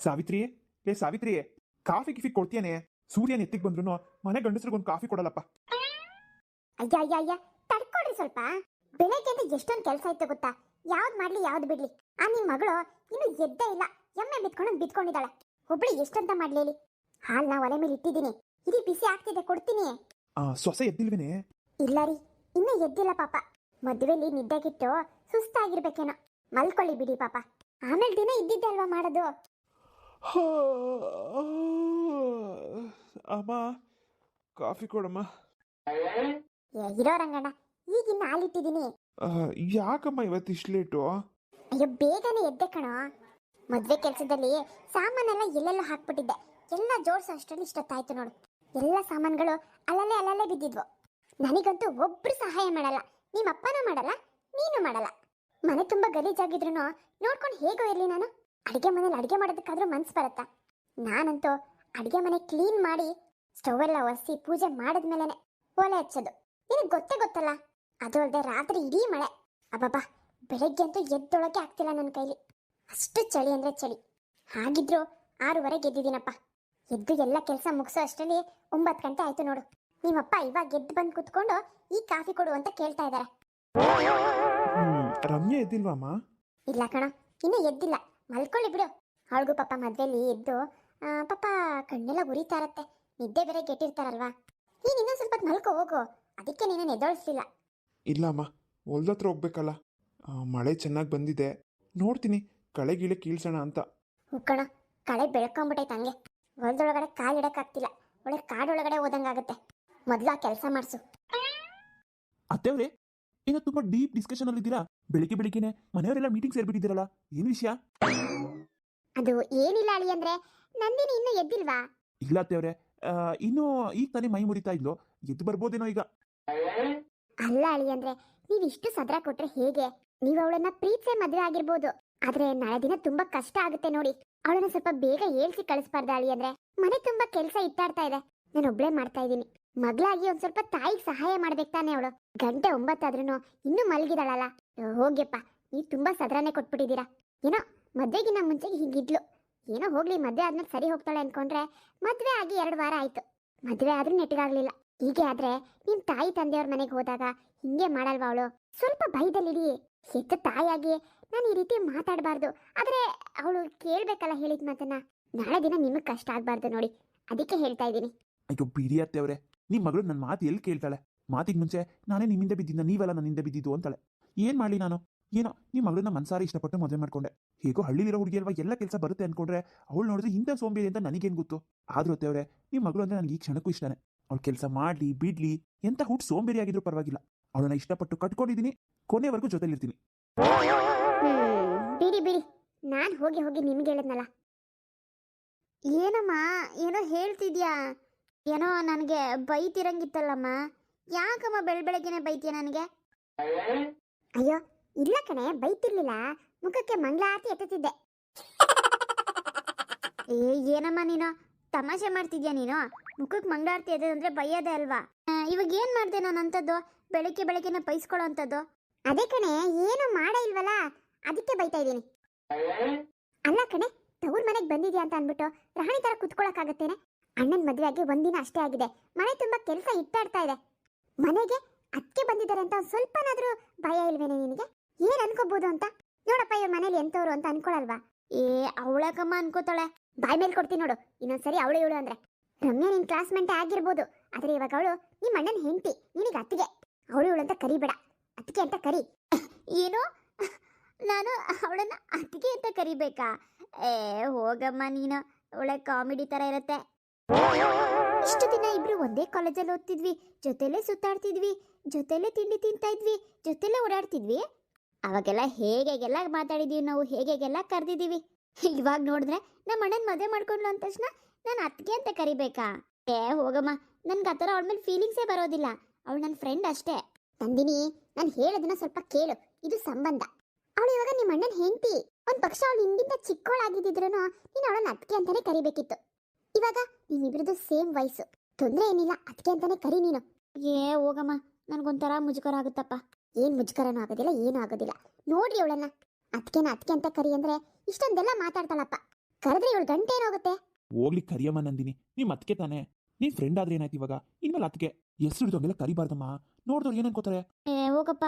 ಸಾವಿತ್ರಿ, ಲೇ ಸಾವಿತ್ರಿ, ಕಾಫಿ ಗಿಫಿ ಕೊಡ್ತೀಯನೆ? ಸೂರ್ಯನ ಎತ್ತಿಗೆ ಬಂದ್ರು ಮನೆ ಗಂಡಸ್ರಿಗೊಂದು ಕಾಫಿ ಕೊಡಲ್ಲಪ್ಪ. ಅಯ್ಯ ಅಯ್ಯ ಅಯ್ಯ, ತಡ್ಕೊಳ್ರಿ ಸ್ವಲ್ಪ. ಬೆಳಗ್ಗೆಯಿಂದ ಎಷ್ಟೊಂದು ಕೆಲಸ ಇತ್ತು ಗೊತ್ತಾ? ಯಾವ್ದು ಮಾಡ್ಲಿ ಯಾವ್ದು ಬಿಡ್ಲಿ. ನಿಮ್ ಮಗಳು ಇನ್ನು ಎದ್ದೇ ಇಲ್ಲ, ಎಮ್ಮೆ ಬಿತ್ಕೊಂಡಿದ್ದಾಳೆ. ಒಬ್ಳು ಎಷ್ಟಂತ ಮಾಡ್ಲಿ ಹೇಳಿ? ಹಾಲ್ನ ಒಲೆ ಮೇಲೆ ಇಟ್ಟಿದ್ದೀನಿ, ಇಡೀ ಬಿಸಿ ಆಗ್ತಿದೆ, ಕೊಡ್ತೀನಿ. ಸೊಸೆ ಎದ್ದಿಲ್ವೇನೆ? ಇಲ್ಲ ರೀ, ಇನ್ನೂ ಎದ್ದಿಲ್ಲ ಪಾಪ. ಮದುವೆಲಿ ನಿದ್ದೆಗಿಟ್ಟು ಸುಸ್ತಾಗಿರ್ಬೇಕೇನೋ. ಮಲ್ಕೊಳ್ಳಿ ಬಿಡಿ ಪಾಪ, ಆಮೇಲೆ ದಿನ ಇದ್ದಿದ್ದೆ ಅಲ್ವಾ ಮಾಡೋದು. ಅಮ್ಮ, ಕಾಫಿ ಕೊಡಮ್ಮ. ಇರೋ ರಂಗಣ್ಣ, ಈಗಿನ್ನ ಹಾಲಿಟ್ಟಿದ್ದೀನಿ. ಯಾಕಮ್ಮ ಇವತ್ತು ಇಷ್ಟು ಲೇಟು? ಅಯ್ಯೋ, ಬೇಗನೆ ಎದ್ದೆ ಕಣೋ. ಮದ್ವೆ ಕೆಲಸದಲ್ಲಿ ಸಾಮಾನೆಲ್ಲ ಎಲ್ಲೆಲ್ಲೋ ಹಾಕ್ಬಿಟ್ಟಿದ್ದೆ. ಎಲ್ಲ ಜೋಡ್ಸೋ ಅಷ್ಟರಲ್ಲಿ ಇಷ್ಟೊತ್ತಾಯ್ತು ನೋಡು. ಎಲ್ಲ ಸಾಮಾನುಗಳು ಅಲ್ಲಲ್ಲೇ ಬಿದ್ದಿದ್ವು. ನನಗಂತೂ ಒಬ್ರು ಸಹಾಯ ಮಾಡಲ್ಲ. ನಿಮ್ಮ ಅಪ್ಪನೂ ಮಾಡಲ್ಲ, ನೀನು ಮಾಡಲ್ಲ. ಮನೆ ತುಂಬಾ ಗಲೀಜಾಗಿದ್ರು ನೋಡ್ಕೊಂಡು ಹೇಗೋ ಇರ್ಲಿ ನಾನು. ಅಡಿಗೆ ಮನೇಲಿ ಅಡಿಗೆ ಮಾಡೋದಕ್ಕಾದ್ರೂ ಮನ್ಸು ಬರುತ್ತಾ? ನಾನಂತೂ ಅಡಿಗೆ ಮನೆ ಕ್ಲೀನ್ ಮಾಡಿ ಸ್ಟವ್ ಎಲ್ಲ ಒರೆಸಿ ಪೂಜೆ ಮಾಡಿದ್ಮೇಲೆ ಒಲೆ ಹಚ್ಚೋದು. ನಿನಗೆ ಗೊತ್ತಲ್ಲ. ಅದು ಅಲ್ಲದೆ ರಾತ್ರಿ ಇಡೀ ಮಳೆ. ಅಬ್ಬಬ್ಬಾ, ಬೆಳಗ್ಗೆ ಅಂತೂ ಎದ್ದೊಳಕ್ಕೆ ಆಗ್ತಿಲ್ಲ ನನ್ನ ಕೈಲಿ. ಅಷ್ಟು ಚಳಿ ಅಂದ್ರೆ ಚಳಿ. ಹಾಗಿದ್ರು 6:30 ಎದ್ದಿದ್ದೀನಪ್ಪ. ಎದ್ದು ಎಲ್ಲ ಕೆಲಸ ಮುಗಿಸೋ ಅಷ್ಟರಲ್ಲಿ 9 ಗಂಟೆ ಆಯ್ತು ನೋಡು. ನಿಮ್ಮಪ್ಪ ಇವಾಗ ಎದ್ದು ಬಂದು ಕುತ್ಕೊಂಡು ಈ ಕಾಫಿ ಕೊಡು ಅಂತ ಕೇಳ್ತಾ ಇದ್ದಾರೆ. ರಮ್ಯಾ ಎದ್ದಿಲ್ವಮ್ಮ? ಇಲ್ಲ ಕಣ, ಇನ್ನೂ ಎದ್ದಿಲ್ಲ. ಮಲ್ಕೊಳ್ಳಿ ಬಿಡು. ಅವಳಿಗೂ ಪಾಪ ಮದ್ವೆಲಿ ಎದ್ದು ಪಾಪ ಕಣ್ಣೆಲ್ಲ ಉರಿತಾ ಇರತ್ತೆ. ನಿದ್ದೆ ಬೇರೆ ಗೆಟ್ಟಿರ್ತಾರಲ್ವಾ. ನೀನು ಇನ್ನೊಂದು ಸ್ವಲ್ಪ ಮಲ್ಕೋ ಹೋಗು. ಅದಕ್ಕೆ ನೀನು ಎದ್ದೊಳಿಸ್ಲಿಲ್ಲ. ಇಲ್ಲ ಅಮ್ಮ, ಹೊಲ್ದತ್ರ ಹೋಗ್ಬೇಕಲ್ಲ. ಮಳೆ ಚೆನ್ನಾಗಿ ಬಂದಿದೆ, ನೋಡ್ತೀನಿ ಕಳೆ ಗೀಳೆ ಕೀಳ್ಸೋಣ ಅಂತ. ಕಣ, ಕಳೆ ಬೆಳ್ಕೊಂಬಿಟ್ಟೈತೆ ಹಂಗೆ. ಹೊಲದೊಳಗಡೆ ಕಾಲಿಡಕ್ಕಾಗ್ತಿಲ್ಲ. ಒಳ್ಳೆ ಕಾಡೊಳಗಡೆ ಹೋದಂಗಾಗತ್ತೆ. ಮೊದಲು ಆ ಕೆಲಸ ಮಾಡಿಸು. ಅತ್ತೇವ್ರೆ, ಏನೋ ತುಂಬಾ ಡೀಪ್ ಡಿಸ್ಕಷನ್ ಅಲ್ಲಿ ಇದ್ದೀರಾ? ಬೆಳಿಗ್ಗೆನೆ ಮನೆಯವರೆಲ್ಲ ಮೀಟಿಂಗ್ ಸೇರ್ಬಿಟ್ಟಿದ್ದೀರಲ್ಲ, ಏನು ವಿಷಯ? ಅದು ಏನಿಲ್ಲ ಅಳಿ ಅಂದ್ರೆ, ನಂದಿನಿ ಇನ್ನೂ ಎದ್ದಿಲ್ವಾ? ಇಲ್ಲ ಅತ್ತೇವ್ರೆ, ಇನ್ನು ಈಗ ತಾನೇ ಮೈ ಮುರಿತಾ ಇದ್ಲು, ಎದ್ದು ಬರ್ಬೋದೇನೋ ಈಗ. ಅಲ್ಲ ಅಳಿ ಅಂದ್ರೆ, ನೀವು ಇಷ್ಟು ಸದ್ರ ಕೊಟ್ರೆ ಹೇಗೆ? ನೀವು ಅವಳನ್ನ ಪ್ರೀತಿಸೇ ಮದುವೆ ಆಗಿರ್ಬೋದು, ಆದ್ರೆ ನಾಳೆ ದಿನ ತುಂಬಾ ಕಷ್ಟ ಆಗುತ್ತೆ ನೋಡಿ. ಅವಳನ್ನ ಸ್ವಲ್ಪ ಬೇಗ ಏಳ್ಸಿ ಕಳಿಸ್ಬಾರ್ದ ಅಳಿ ಅಂದ್ರೆ? ಮನೆ ತುಂಬಾ ಕೆಲಸ ಇಟ್ಟಾಡ್ತಾ ಇದೆ, ನಾನು ಒಬ್ಳೇ ಮಾಡ್ತಾ ಇದ್ದೀನಿ. ಮಗಳಾಗಿ ಒಂದ್ ಸ್ವಲ್ಪ ತಾಯಿಗೆ ಸಹಾಯ ಮಾಡ್ಬೇಕು ತಾನೆ ಅವಳು. 9 ಆದ್ರೂ ಇನ್ನೂ ಮಲಗಿದಾಳಲ್ಲ. ಹೋಗ್ಯಪ್ಪ, ನೀವು ತುಂಬಾ ಸದ್ರಾನೆ ಕೊಟ್ಬಿಟ್ಟಿದ್ದೀರಾ. ಏನೋ ಮದ್ವೆಗಿನ್ನ ಮುಂಚೆ ಹೀಗಿದ್ಲು. ಏನೋ ಹೋಗ್ಲಿ, ಮದ್ವೆ ಆದ್ಮೇಲೆ ಸರಿ ಹೋಗ್ತಾಳೆ ಅನ್ಕೊಂಡ್ರೆ ಮದ್ವೆ ಆಗಿ 2 ವಾರ ಆಯ್ತು. ಮದ್ವೆ ಆದ್ರೂ ನೆಟ್ಟಿಗಾಗ್ಲಿಲ್ಲ. ಹೀಗೆ ಆದ್ರೆ ನಿಮ್ ತಾಯಿ ತಂದೆಯವ್ರ ಮನೆಗೆ ಹೋದಾಗ ಹಿಂಗೆ ಮಾಡಲ್ವಾ ಅವಳು? ಸ್ವಲ್ಪ ಭಯದಲ್ಲಿಡಿ. ಹೆತ್ತ ತಾಯಿಯಾಗಿ ನಾನು ಈ ರೀತಿ ಮಾತಾಡಬಾರ್ದು, ಆದ್ರೆ ಅವಳು ಕೇಳ್ಬೇಕಲ್ಲ ಹೇಳಿದ ಮಾತನ್ನ. ನಾಳೆ ದಿನ ನಿಮಗ್ ಕಷ್ಟ ಆಗ್ಬಾರ್ದು ನೋಡಿ, ಅದಕ್ಕೆ ಹೇಳ್ತಾ ಇದ್ದೀನಿ. ಅಯ್ಯೋ ಬಿಡಿ ಅತ್ತೇವ್ರೆ, ನಿಮ್ ಮಗಳು ನನ್ನ ಮಾತು ಎಲ್ಲಿ ಕೇಳ್ತಾಳೆ? ಮಾತಿಗೆ ಮುಂಚೆ ನಾನೇ ನಿಮ್ಮಿಂದ ಬಿದ್ದಿದ್ದ, ನೀವೆಲ್ಲ ನನ್ನಿಂದ ಬಿದ್ದಿದ್ದು ಅಂತಾಳೆ. ಏನ್ ಮಾಡ್ಲಿ ನಾನು? ಏನೋ ನಿಮ್ಮ ಮಗಳನ್ನ ಮನ್ಸಾರಿ ಇಷ್ಟಪಟ್ಟು ಮದುವೆ ಮಾಡ್ಕೊಂಡೆ. ಹೇಗೋ ಹಳ್ಳಿಲಿರೋ ಹುಡುಗಿ ಅಲ್ವಾ, ಎಲ್ಲ ಕೆಲಸ ಬರುತ್ತೆ ಅನ್ಕೊಂಡ್ರೆ ಅವಳು ನೋಡಿದ್ರೆ ಇಂಥ ಸೋಂಬೇರಿ ಅಂತ ನನಗೇನು ಗೊತ್ತು? ಆದ್ರೂ ಅತ್ತೇವ್ರೆ, ನಿಮ್ಮ ಮಗಳು ಅಂದ್ರೆ ನನಗೆ ಈ ಕ್ಷಣಕ್ಕೂ ಇಷ್ಟನೇ. ಅವಳು ಕೆಲಸ ಮಾಡ್ಲಿ ಬಿಡ್ಲಿ, ಎಂತ ಹುಟ್ಟು ಸೋಂಬೇರಿ ಆಗಿದ್ರು ಪರವಾಗಿಲ್ಲ. ಅವಳನ್ನ ಇಷ್ಟಪಟ್ಟು ಕಟ್ಕೊಂಡಿದ್ದೀನಿ, ಕೊನೆವರೆಗೂ ಜೊತೆಲಿರ್ತೀನಿ. ಬಿಡಿ, ನಾನು ಹೋಗಿ ನಿಮ್ಗೆ ಹೇಳದ್ನಲ್ಲ. ಏನಮ್ಮ ಏನೋ ಹೇಳ್ತಿದ್ಯಾ? ಏನೋ ನನಗೆ ಬೈತಿರಂಗಿತ್ತಲ್ಲಮ್ಮ. ಯಾಕಮ್ಮ ಬೆಳಬೆಳಗ್ಗೆನೆ ಬೈತೀಯ ನನಗೆ? ಅಯ್ಯೋ ಇಲ್ಲ ಕಣೆ, ಬೈತಿರ್ಲಿಲ್ಲ. ಮುಖಕ್ಕೆ ಮಂಗಳಾರತಿ ಎತ್ತುತ್ತಿದ್ದೆ. ಏನಮ್ಮ ನೀನು ತಮಾಷೆ ಮಾಡ್ತಿದ್ಯಾ? ನೀನು ಮುಖಕ್ಕೆ ಮಂಗಳಾರತಿ ಎತ್ತದಂದ್ರೆ ಬೈಯೋದೇ ಅಲ್ವಾ? ಇವಾಗ ಏನ್ ಮಾಡ್ದೆ ನಾನು ಅಂತದ್ದು? ಬೆಳಗ್ಗೆನೆ ಬೈಸ್ಕೊಳ್ಳೋ ಅಂತದ್ದು? ಅದೇ ಕಣೆ, ಏನು ಮಾಡ ಇಲ್ವಲ್ಲ, ಅದಕ್ಕೆ ಬೈತಾ ಇದ್ದೀನಿ. ಅಲ್ಲ ಕಣೆ, ತವ್ರ ಮನೆಗೆ ಬಂದಿದ್ಯಾ ಅಂತ ಅಂದ್ಬಿಟ್ಟು ರಾಣಿ ತರ ಕುತ್ಕೊಳಕ್ಕಾಗತ್ತೇನೆ? ಅಣ್ಣನ ಮದುವೆಯಾಗಿ 1 ದಿನ ಅಷ್ಟೇ ಆಗಿದೆ, ಮನೆ ತುಂಬಾ ಕೆಲಸ ಇಟ್ಟಾಡ್ತಾ ಇದೆ. ಮನೆಗೆ ಅಕ್ಕೆ ಬಂದಿದ್ದಾರೆ ಅಂತ ಸ್ವಲ್ಪನಾದ್ರೂ ಭಯ ಇಲ್ವೇನೆ ನಿನಗೆ? ಏನ್ ಅನ್ಕೋಬಹುದು ಅಂತ? ನೋಡಪ್ಪ, ಇವ್ರ ಮನೇಲಿ ಎಂತವ್ರು ಅಂತ ಅನ್ಕೊಳಲ್ವಾ? ಅವಳಕಮ್ಮ ಅನ್ಕೋತಾಳೆ. ಬಾಯ್ ಮೇಲೆ ಕೊಡ್ತೀನಿ ನೋಡು ಇನ್ನೊಂದ್ಸರಿ ಅವಳು ಇವಳು ಅಂದ್ರೆ. ರಮ್ಯಾ ನಿನ್ ಕ್ಲಾಸ್ಮೇಟೇ ಆಗಿರ್ಬೋದು, ಆದ್ರೆ ಇವಾಗ ಅವಳು ನಿಮ್ಮ ಅಣ್ಣನ ಹೆಂಡತಿ. ನಿನಗೆ ಅತ್ತಿಗೆ. ಅವಳು ಇವಳು ಅಂತ ಕರಿಬೇಡ, ಅತ್ತಿಗೆ ಅಂತ ಕರಿ. ಏನು? ನಾನು ಅವಳನ್ನ ಅತ್ತಿಗೆ ಅಂತ ಕರಿಬೇಕಾ? ಹೋಗಮ್ಮ ನೀನು, ಒಳ್ಳೆ ಕಾಮಿಡಿ ತರ ಇರುತ್ತೆ. ಇಷ್ಟು ದಿನ ಇಬ್ರು ಒಂದೇ ಕಾಲೇಜಲ್ಲಿ ಓದ್ತಿದ್ವಿ, ಜೊತೆಲೇ ಸುತ್ತಾಡ್ತಿದ್ವಿ, ಜೊತೆಲೇ ತಿಂಡಿ ತಿಂತಾ ಇದ್ವಿ, ಜೊತೆಲೇ ಓಡಾಡ್ತಿದ್ವಿ. ಅವಾಗೆಲ್ಲ ಹೇಗೆಲ್ಲ ಮಾತಾಡಿದೀವಿ ನಾವು, ಹೇಗೆಲ್ಲ ಕರೆದಿದ್ದೀವಿ. ಇವಾಗ ನೋಡಿದ್ರೆ ನಮ್ಮ ಅಣ್ಣನ ಮದುವೆ ಮಾಡ್ಕೊಂಡ್ಲು ಅಂದ ತಕ್ಷಣ ನಾನು ಅತ್ತಿಗೆ ಅಂತ ಕರಿಬೇಕಾ? ಹೋಗಮ್ಮ, ನನ್ಗೆ ಆ ಥರ ಅವಳ ಮೇಲೆ ಫೀಲಿಂಗ್ಸೇ ಬರೋದಿಲ್ಲ. ಅವಳು ನನ್ನ ಫ್ರೆಂಡ್ ಅಷ್ಟೇ. ನಂದಿನಿ, ನಾನು ಹೇಳೋದನ್ನ ಸ್ವಲ್ಪ ಕೇಳು. ಇದು ಸಂಬಂಧ. ಅವಳು ಇವಾಗ ನಿಮ್ಮ ಅಣ್ಣನ ಹೆಂಡತಿ. ಒಂದ್ ಪಕ್ಷ ಅವಳು ಹಿಂದಿಂದ ಚಿಕ್ಕವಳಾಗಿದ್ದಿದ್ರು ನೀನು ಅವಳನ್ನ ಅತ್ತಿಗೆ ಅಂತಾನೆ ಕರಿಬೇಕಿತ್ತು. ಇವಾಗ ನಿಮ್ಮಿಬ್ರದ್ದು ಸೇಮ್ ವಯಸ್ಸು, ತೊಂದ್ರೆ ಏನಿಲ್ಲ, ಅತ್ತಿಗೆ ಅಂತಾನೆ ಕರಿ ನೀನು. ಹೋಗಮ್ಮ, ನನ್ಗೊಂಥರ ಮುಜುಗರ ಆಗುತ್ತಪ್ಪ. ಏನ್ ಮುಜುಗರನೂ ಆಗೋದಿಲ್ಲ, ಏನೂ ಆಗೋದಿಲ್ಲ. ನೋಡ್ರಿ ಅವಳನ್ನ ಅತ್ತಿಗೆ ಅಂತ ಕರಿ ಅಂದ್ರೆ ಇಷ್ಟೊಂದೆಲ್ಲ ಮಾತಾಡ್ತಾಳಪ್ಪ. ಕರೆದ್ರೆ ಇವಳು ಗಂಟೆ ಏನಾಗುತ್ತೆ? ಹೋಗ್ಲಿ ಕರಿಯಮ್ಮ ನಂದಿನಿ, ನಿಮ್ಮ ಅತ್ತಿಗೆ ತಾನೆ. ನೀನ್ ಫ್ರೆಂಡ್ ಆದ್ರೆ ಏನಾಯ್ತು ಇವಾಗ? ಇನ್ಮೇಲೆ ಅತ್ತಿಗೆ ಹೆಸರು ಹಿಡಿದೋಂಗೆಲ್ಲ ಕರಿಬಾರ್ದಮ್ಮ. ನೋಡಿದವ್ರು ಏನ್ ಅನ್ಕೋತಾರೆ? ಹೋಗಪ್ಪ,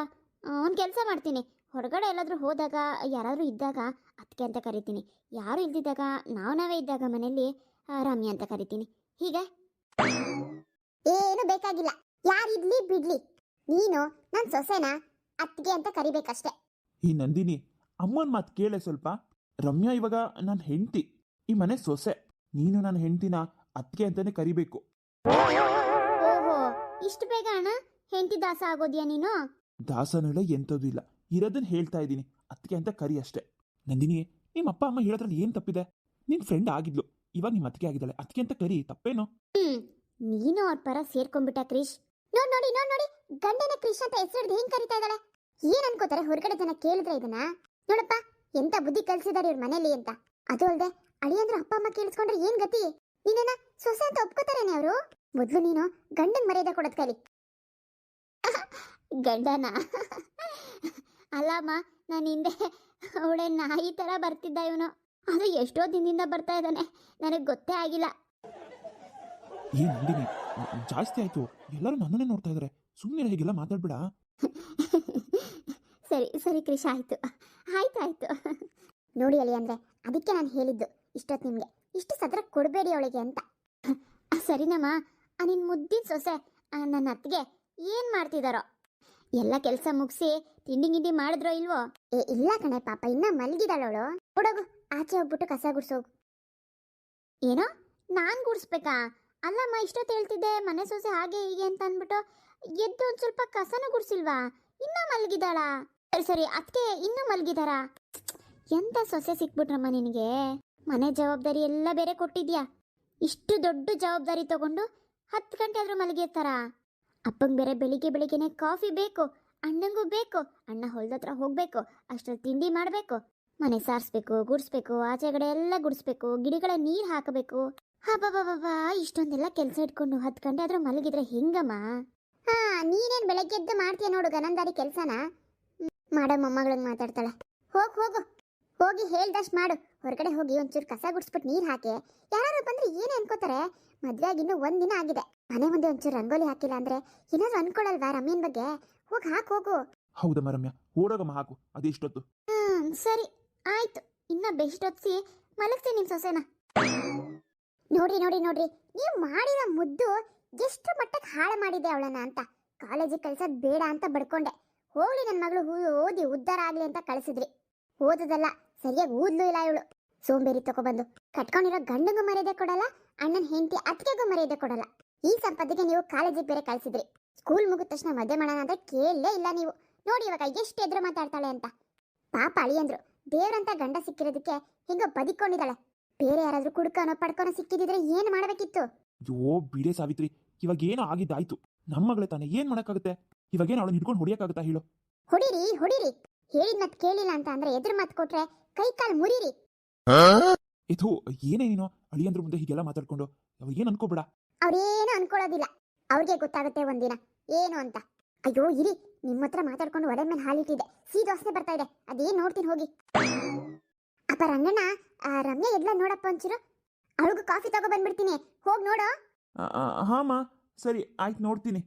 ಒಂದು ಕೆಲಸ ಮಾಡ್ತೀನಿ. ಹೊರಗಡೆ ಎಲ್ಲಾದ್ರೂ ಹೋದಾಗ ಯಾರಾದ್ರೂ ಇದ್ದಾಗ ಅದಕ್ಕೆ ಅಂತ ಕರಿತೀನಿ. ಯಾರು ಇಲ್ದಿದ್ದಾಗ ನಾವೇ ಇದ್ದಾಗ ಮನೆಯಲ್ಲಿ ರಮ್ಯಾ ಅಂತ ಕರಿತೀನಿ. ಹೀಗೆ ಏನು ಬೇಕಾಗಿಲ್ಲ. ಯಾರಿದ್ಲಿ ಬಿಡ್ಲಿ, ನೀನು ನನ್ನ ಸೊಸೆನ ಅತ್ತಿಗೆ ಅಂತ ಕರಿಬೇಕಷ್ಟೆ. ಈ ನಂದಿನಿ, ಅಮ್ಮನ ಮಾತು ಕೇಳೆ ಸ್ವಲ್ಪ. ರಮ್ಯಾ ಇವಾಗ ನನ್ನ ಹೆಂಡತಿ, ಈ ಮನೆ ಸೊಸೆ. ನೀನು ನನ್ನ ಹೆಂಡತಿನ ಅತ್ತಿಗೆ ಅಂತಾನೆ ಕರಿಬೇಕು. ಓಹೋ, ಇಷ್ಟು ಬೇಗ ಅಣ್ಣ ಹೆಂಡತಿ ದಾಸ ಆಗೋದ್ಯಾ ನೀನು? ದಾಸನಲ್ಲ, ಎಂಥದ್ದು ಇಲ್ಲ. ಇರೋದನ್ನ ಹೇಳ್ತಾ ಇದ್ದೀನಿ, ಅತ್ತಿಗೆ ಅಂತ ಕರಿ ಅಷ್ಟೇ. ನಂದಿನಿ, ನಿಮ್ಮ ಅಪ್ಪ ಅಮ್ಮ ಹೇಳೋದ್ರಲ್ಲಿ ಏನ್ ತಪ್ಪಿದೆ? ನಿನ್ ಫ್ರೆಂಡ್ ಆಗಿದ್ಲು, ಇವಾಗ ನಿಮ್ಮ ಅತ್ತಿಗೆ ಆಗಿದ್ದಾಳೆ, ಅತ್ತಿಗೆ ಅಂತ ಕರಿ, ತಪ್ಪೇನು? ನೀನು ಅವ್ರ ಪರ ಸೇರ್ಕೊಂಡ್ಬಿಟ್ಟ ಕ್ರಿಶ್. ನೋಡಿ ಗಂಡನ ಕ್ರಿಶ್ ಅಂತ ಹೆಸರು ಹೆಂಗ್ ಕರಿತಾ ಇದ್ದಾಳೆ. ಏನ್ ಅನ್ಕೋತಾರೆ ಹೊರಗಡೆ ಜನ ಕೇಳಿದ್ರೆ ಇದನ್ನ? ನೋಡಪ್ಪ, ಎಂತ ಬುದ್ಧಿ ಕಲ್ಸಿದಾರೆ ಇವ್ರ ಮನೇಲಿ ಅಂತ. ಅದು ಅಲ್ದೆ ಅಳಿಯಂದ್ರ ಅಪ್ಪ ಅಮ್ಮ ಕೇಳಿಸ್ಕೊಂಡ್ರೆ ಏನ್ ಗತಿ? ನೀನೇನ ಸೊಸೆ ಅಂತ ಒಪ್ಕೋತಾರೇನೆ ಅವರು? ಮೊದ್ಲು ನೀನು ಗಂಡನ್ ಮರ್ಯಾದೆ ಕೊಡೋದ್ ಕಲಿ. ಗಂಡನ ಅಲ್ಲಮ್ಮ, ನಾನು ಹಿಂದೆ ಅವಳೆ ನಾಯಿ ತರ ಬರ್ತಿದ್ದ ಇವನು. ಅದು ಎಷ್ಟೋ ದಿನದಿಂದ ಬರ್ತಾ ಇದ್ದಾನೆ, ನನಗೆ ಗೊತ್ತೇ ಆಗಿಲ್ಲ. ಏನ್ ನಂದಿನಿ, ಜಾಸ್ತಿ ಆಯ್ತು. ಎಲ್ಲರೂ ನನ್ನನ್ನೇ ನೋಡ್ತಾ ಇದಾರೆ. ಸುಮ್ಮನೆ ಹೀಗೆಲ್ಲ ಮಾತಾಡ್ಬೇಡ. ಸರಿ ಕ್ರಿಶ್, ಆಯ್ತು. ನೋಡಿ ಅಳಿ ಅಂದ್ರೆ ಅದಕ್ಕೆ ನಾನು ಹೇಳಿದ್ದು ಇಷ್ಟೊತ್ತು ನಿಮ್ಗೆ, ಇಷ್ಟು ಸದ್ರ ಕೊಡಬೇಡಿ ಅವಳಿಗೆ ಅಂತ. ಸರಿನಮ್ಮ, ನಿನ್ ಮುದ್ದಿನ ಸೊಸೆ ನನ್ನ ಅತ್ತಿಗೆ ಏನ್ ಮಾಡ್ತಿದಾರೋ? ಎಲ್ಲ ಕೆಲಸ ಮುಗಿಸಿ ತಿಂಡಿ ಗಿಂಡಿ ಮಾಡಿದ್ರೋ ಇಲ್ವೋ? ಇಲ್ಲ ಕಣೆ ಪಾಪ, ಇನ್ನ ಮಲಗಿದಾಳವಳು. ಹುಡುಗು ಆಚೆ ಹೋಗ್ಬಿಟ್ಟು ಕಸ ಗುಡ್ಸೋಗು. ಏನೋ ನಾನ್ ಗುಡ್ಸ್ಬೇಕಾ? ಅಲ್ಲಮ್ಮ, ಇಷ್ಟೊತ್ತು ಹೇಳ್ತಿದ್ದೆ ಮನೆ ಸೊಸೆ ಹಾಗೆ ಹೀಗೆ ಅಂತ ಅಂದ್ಬಿಟ್ಟು ಎದ್ದು ಒಂದ್ ಸ್ವಲ್ಪ ಕಸನ ಗುಡ್ಸಿಲ್ವಾ? ಇನ್ನ ಮಲಗಿದಾಳಾ? ಸರಿ ಅದಕ್ಕೆ ಇನ್ನೂ ಮಲಗಿದಾರಾ? ಎಂತ ಸೊಸೆ ಸಿಕ್ಬಿಟ್ರಮ್ಮ ನಿನಗೆ. ಮನೆ ಜವಾಬ್ದಾರಿ ಎಲ್ಲ ಬೇರೆ ಕೊಟ್ಟಿದ್ಯಾ. ಇಷ್ಟು ದೊಡ್ಡ ಜವಾಬ್ದಾರಿ ತಗೊಂಡು 10 ಗಂಟೆ ಆದ್ರೂ ಮಲಗಿರ್ತಾರ? ಅಪ್ಪಂಗೆ ಬೇರೆ ಬೆಳಿಗ್ಗೆನೆ ಕಾಫಿ ಬೇಕು, ಅಣ್ಣಂಗೂ ಬೇಕು. ಅಣ್ಣ ಹೊಲ್ದತ್ರ ಹೋಗ್ಬೇಕು, ಅಷ್ಟ್ರಲ್ಲಿ ತಿಂಡಿ ಮಾಡಬೇಕು, ಮನೆ ಸಾರಿಸ್ಬೇಕು, ಗುಡಿಸ್ಬೇಕು, ಆಚೆಗಡೆ ಎಲ್ಲ ಗುಡಿಸ್ಬೇಕು, ಗಿಡಗಳ ನೀರು ಹಾಕಬೇಕು. ಹಬ್ಬ, ಇಷ್ಟೊಂದೆಲ್ಲ ಕೆಲಸ ಇಟ್ಕೊಂಡು 10 ಗಂಟೆ ಆದ್ರೂ ಮಲಗಿದ್ರೆ ಹೆಂಗಮ್ಮ? ನೀನೇನ್ ಬೆಳಗ್ಗೆ ಎದ್ದು ಮಾಡ್ತೀಯ ನೋಡು ಗನಂದಾರಿ ಕೆಲಸನ. ಮಾಡೋ ಮೊಮ್ಮಗಳಂಗೆ ಮಾತಾಡ್ತಾಳೆ. ಹೋಗಿ ಹೇಳ್ದಷ್ಟು ಮಾಡು. ಹೊರಗಡೆ ಹೋಗಿ ಒಂಚೂರು ಕಸ ಗುಡಿಸ್ಬಿಟ್ಟು ನೀರು ಹಾಕಿ. ಯಾರು ಬಂದ್ರೆ ಏನೇ ಅನ್ಕೋತಾರೆ? ಮದ್ವೆ ಆಗಿ ಇನ್ನೂ 1 ದಿನ ಆಗಿದೆ, ಮನೆ ಮುಂದೆ ಒಂಚೂರು ರಂಗೋಲಿ ಹಾಕಿಲ್ಲ ಅಂದ್ರೆ ಏನಾದ್ರು ಅನ್ಕೊಳಲ್ವಾ ರಮ್ಯನ್ ಬಗ್ಗೆ? ಹೋಗು. ಹೌದಮ್ಮ ರಮ್ಯಾ, ಓಡೋಗಮ್ಮ, ಹಾಕು. ಅದೆಷ್ಟೊತ್ತು? ಸರಿ ಆಯ್ತು. ಇನ್ನ ಬೆಸ್ಟ್ ಹೊತ್ಸಿ ಮಲಗ್ತೀನಿ ನಿಮ್ ಸೊಸೆನ. ನೋಡ್ರಿ ನೀವು ಮಾಡಿರೋ ಮುದ್ದು ಎಷ್ಟು ಮಟ್ಟಕ್ಕೆ ಹಾಳು ಮಾಡಿದೆ ಅವಳನ್ನ ಅಂತ. ಕಾಲೇಜಿಗೆ ಕಳ್ಸೋದ್ ಬೇಡ ಅಂತ ಬಡ್ಕೊಂಡೆ. ಹೋಗ್ಲಿ ನನ್ನ ಮಗಳು ಓದಿ ಉದ್ಧಾರ ಆಗ್ಲಿ ಅಂತ ಕಳಿಸಿದ್ರಿ. ಓದೋದಲ್ಲ, ಸರಿಯಾಗಿ ಓದ್ಲು ಇಲ್ಲ ಇವಳು. ಸೋಂಬೇರಿ ತಗೊಬಂದು ಕಟ್ಕೊಂಡಿರೋ ಗಂಡಂಗೂ ಮರ್ಯಾದೆ ಕೊಡಲ್ಲ, ಅಣ್ಣನ ಹೆಂಡತಿ ಅತ್ತಿಗೆಗೂ ಮರ್ಯಾದೆ ಕೊಡಲ್ಲ. ಈ ಸಂಪತ್ತಿಗೆ ನೀವು ಕಾಲೇಜಿಗೆ ಬೇರೆ ಕಳಿಸಿದ್ರಿ. ಸ್ಕೂಲ್ ಮುಗಿದ ತಕ್ಷಣ ಮದುವೆ ಮಾಡೋಣ ಅಂದ್ರೆ ಕೇಳಲೇ ಇಲ್ಲ ನೀವು. ನೋಡಿ ಇವಾಗ ಎಷ್ಟು ಎದುರು ಮಾತಾಡ್ತಾಳೆ ಅಂತ. ಪಾಪ ಅಳಿಯಂದ್ರು ದೇವ್ರಂತ ಗಂಡ ಸಿಕ್ಕಿರೋದಕ್ಕೆ ಹಿಂಗೋ ಬದಿಕೊಂಡಿದ್ದಾಳೆ. ಬೇರೆ ಯಾರಾದ್ರೂ ಕುಡ್ಕನೋ ಪಡ್ಕೊನೋ ಸಿಕ್ಕಿದ್ರೆ ಏನ್ ಮಾಡ್ಬೇಕಿತ್ತು? ಅಯ್ಯೋ ಬಿಡೆ ಸಾವಿತ್ರಿ, ಇವಾಗ ಏನೋ ಆಗಿದ್ದಾಯ್ತು. ನಮ್ಮ ಮಗಳೇ ತಾನೆ, ಏನ್ ಮಾಡಕ್ಕಾಗುತ್ತೆ? ಇವಾಗೇನು ಅವಳನ್ನ ಹಿಡ್ಕೊಂಡು ಹೊಡಿಯಕ್ಕಾಗತ್ತಾ ಹೇಳು? ಹೊಡಿರಿ ಹೇಳಿದ ಮತ್ ಕೇಳಿಲ್ಲ ಅಂತ ಅಂದ್ರೆ ಎದುರು ಮಾತು ಕೊಟ್ರೆ ಕೈ ಕಾಲು ಮುರಿರಿ. ಇದು ಏನೇ ನೀನು ಅಳಿಯಂದ್ರ ಮುಂದೆ ಹೀಗೆಲ್ಲ ಮಾತಾಡ್ಕೊಂಡು? ಅವ್ರಿಗೇನು ಅನ್ಕೋಬೇಡ. ಅವ್ರೇನು ಅನ್ಕೊಳ್ಳೋದಿಲ್ಲ, ಅವ್ರಿಗೆ ಗೊತ್ತಾಗುತ್ತೆ ಒಂದಿನ ಏನು ಅಂತ. ಅಯ್ಯೋ ಇರಿ, ನಿಮ್ಮ ಹತ್ರ ಮಾತಾಡ್ಕೊಂಡು ಒಡೆ ಮೇಲೆ ಹಾಲಿಟ್ಟಿದೆ, ಸೀದೋಸ್ನೆ ಬರ್ತಾ ಇದೆ. ಅದೇನ್ ನೋಡ್ತೀನಿ ಹೋಗಿ. ಅಪ್ಪ ರಂಗಣ್ಣ, ರಮ್ಯಾ ಎಲ್ಲ ನೋಡಪ್ಪ ಒಂಚೂರು. ಅವಳಿಗೂ ಕಾಫಿ ತಗೋ ಬಂದ್ಬಿಡ್ತೀನಿ, ಹೋಗಿ ನೋಡು. ಹಾಮ, ಸರಿ ಆಯ್ತು, ನೋಡ್ತೀನಿ.